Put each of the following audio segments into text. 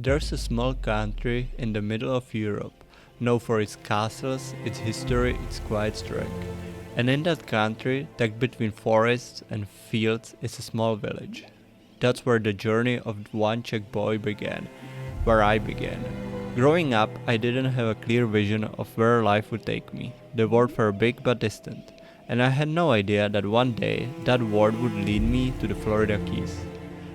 There's a small country in the middle of Europe, known for its castles, its history, its quiet strength. And in that country, tucked between forests and fields, is a small village. That's where the journey of one Czech boy began, where I began. Growing up, I didn't have a clear vision of where life would take me. The world felt big but distant, and I had no idea that one day that world would lead me to the Florida Keys.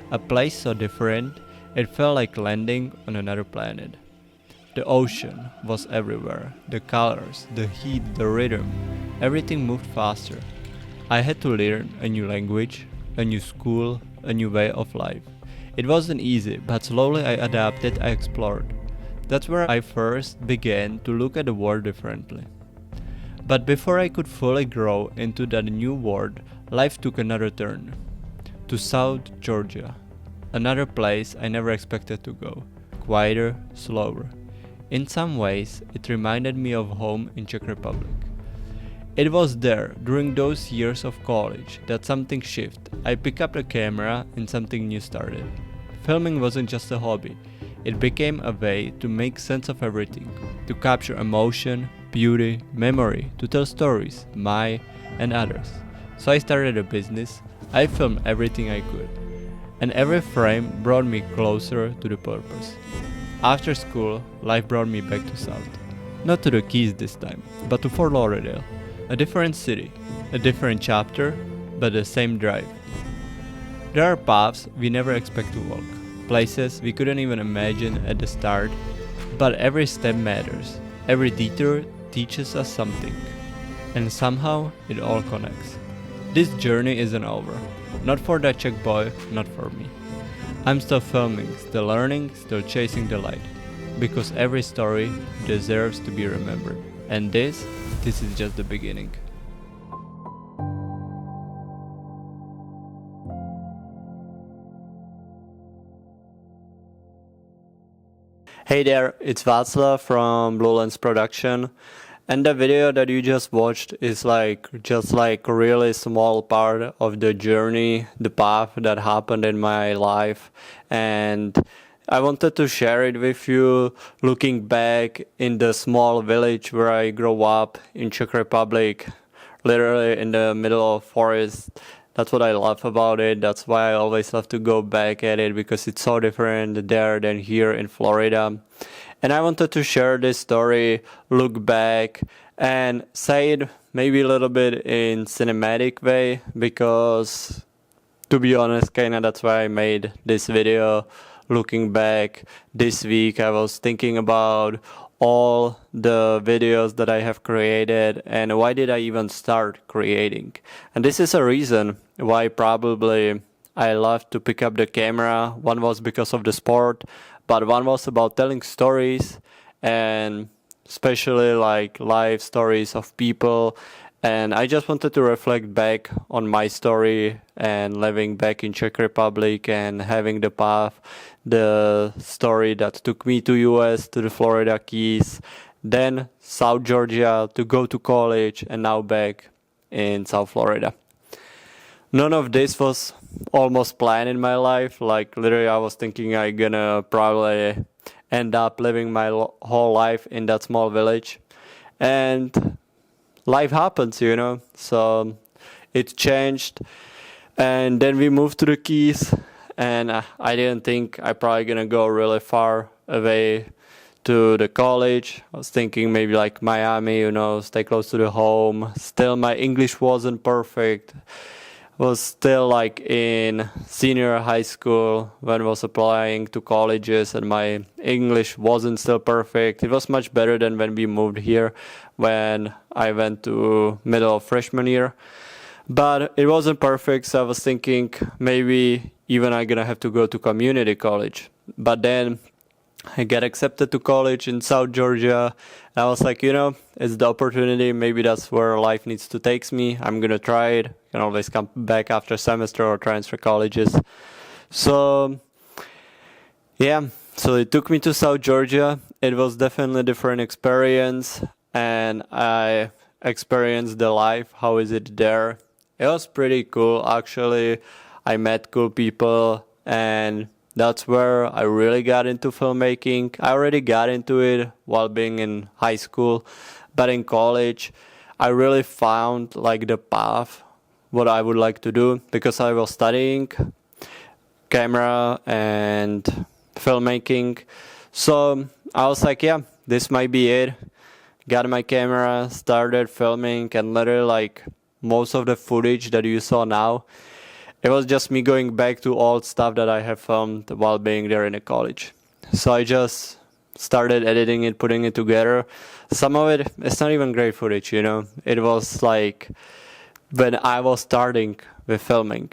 A place so different, it felt like landing on another planet. The ocean was everywhere, the colors, the heat, the rhythm, everything moved faster. I had to learn a new language, a new school, a new way of life. It wasn't easy, but slowly I adapted, I explored. That's where I first began to look at the world differently. But before I could fully grow into that new world, life took another turn. To South Georgia, another place I never expected to go, quieter, slower. In some ways, it reminded me of home in Czech Republic. It was there, during those years of college, that something shifted. I picked up the camera and something new started. Filming wasn't just a hobby, it became a way to make sense of everything, to capture emotion, beauty, memory, to tell stories, my and others. So I started a business. I filmed everything I could, and every frame brought me closer to the purpose. After school, life brought me back to South. Not to the Keys this time, but to Fort Lauderdale. A different city, a different chapter, but the same drive. There are paths we never expect to walk, places we couldn't even imagine at the start, but every step matters. Every detour teaches us something, and somehow it all connects. This journey isn't over. Not for that Czech boy, not for me. I'm still filming, still learning, still chasing the light. Because every story deserves to be remembered. And this is just the beginning. Hey there, it's Vaclav from BLUELENS Production. And the video that you just watched is just like a really small part of the journey, the path that happened in my life. And I wanted to share it with you, looking back in the small village where I grew up in Czech Republic, literally in the middle of forest. That's what I love about it. That's why I always love to go back at it, because it's so different there than here in Florida. And I wanted to share this story, look back, and say it maybe a little bit in cinematic way, because to be honest, kinda that's why I made this video. Looking back this week, I was thinking about all the videos that I have created and why did I even start creating. And this is a reason why probably I love to pick up the camera. One was because of the sport, but one was about telling stories, and especially like life stories of people. And I just wanted to reflect back on my story and living back in Czech Republic and having the path, the story that took me to US, to the Florida Keys, then South Georgia to go to college, and now back in South Florida. None of this was almost planned in my life. Like literally I was thinking I'm gonna probably end up living my whole life in that small village. And life happens, you know, so it changed. And then we moved to the Keys, and I didn't think I probably gonna go really far away to the college. I was thinking maybe like Miami, you know, stay close to the home. Still my English wasn't perfect. Was still like in senior high school when I was applying to colleges, and my English wasn't still perfect. It was much better than when we moved here, when I went to middle of freshman year. But it wasn't perfect, so I was thinking maybe even I'm gonna have to go to community college. But then I get accepted to college in South Georgia. And I was like, you know, it's the opportunity. Maybe that's where life needs to take me. I'm going to try it. I can always come back after a semester or transfer colleges. So, yeah, so it took me to South Georgia. It was definitely a different experience. And I experienced the life. How is it there? It was pretty cool, actually. I met cool people. And That's where I really got into filmmaking. I already got into it while being in high school, but in college I really found like the path what I would like to do, because I was studying camera and filmmaking. So I was like, yeah, this might be it. Got my camera, started filming, and literally like most of the footage that you saw now, it was just me going back to old stuff that I have filmed while being there in the college. So I just started editing it, putting it together. Some of it, it's not even great footage, you know. It was like when I was starting with filming.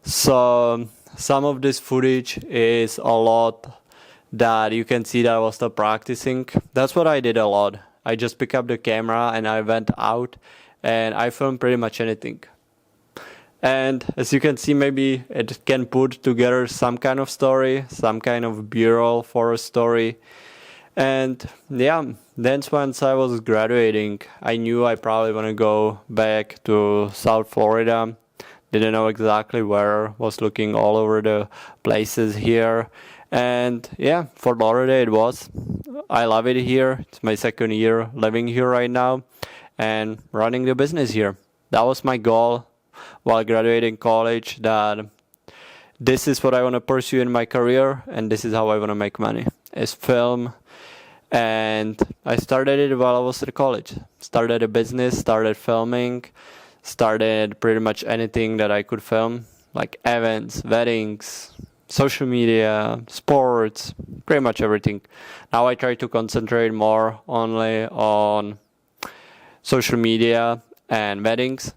So some of this footage is a lot that you can see that I was still practicing. That's what I did a lot. I just picked up the camera and I went out and I filmed pretty much anything. And as you can see, maybe it can put together some kind of story, some kind of B-roll for a story. And yeah, then once I was graduating, I knew I probably want to go back to South Florida. Didn't know exactly where, was looking all over the places here. And yeah, Fort Lauderdale it was. I love it here. It's my second year living here right now and running the business here. That was my goal while graduating college, that this is what I want to pursue in my career and this is how I want to make money, is film. And I started it while I was at college. Started a business, started filming, started pretty much anything that I could film, like events, weddings, social media, sports, pretty much everything. Now I try to concentrate more only on social media and weddings.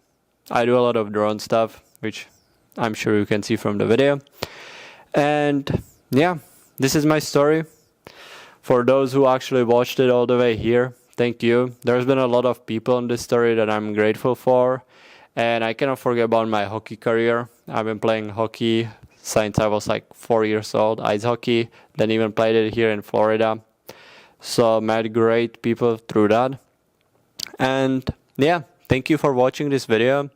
I do a lot of drone stuff, which I'm sure you can see from the video. And yeah, this is my story. For those who actually watched it all the way here, thank you. There's been a lot of people in this story that I'm grateful for. And I cannot forget about my hockey career. I've been playing hockey since I was like 4 years old, ice hockey, then even played it here in Florida. So met great people through that. And yeah, thank you for watching this video.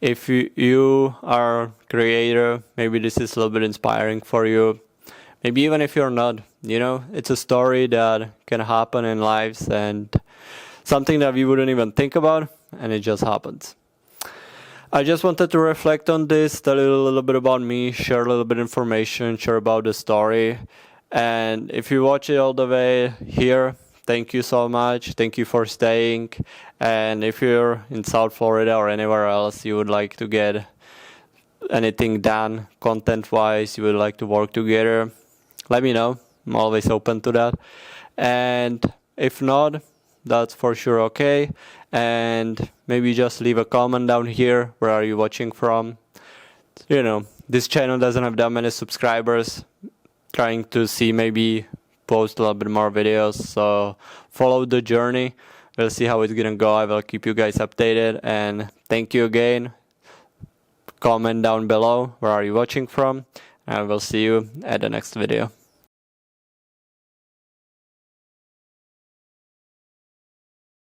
If you are a creator, maybe this is a little bit inspiring for you. Maybe even if you're not, you know, it's a story that can happen in lives and something that we wouldn't even think about, and it just happens. I just wanted to reflect on this, tell you a little bit about me, share a little bit of information, share about the story. And if you watch it all the way here, thank you so much. Thank you for staying. And if you're in South Florida or anywhere else, you would like to get anything done content-wise, you would like to work together, let me know. I'm always open to that. And if not, that's for sure okay. And maybe just leave a comment down here. Where are you watching from? You know, this channel doesn't have that many subscribers. Trying to see maybe post a little bit more videos. So follow the journey. We'll see how it's gonna go. I will keep you guys updated. And thank you again. Comment down below. Where are you watching from? And we'll see you at the next video.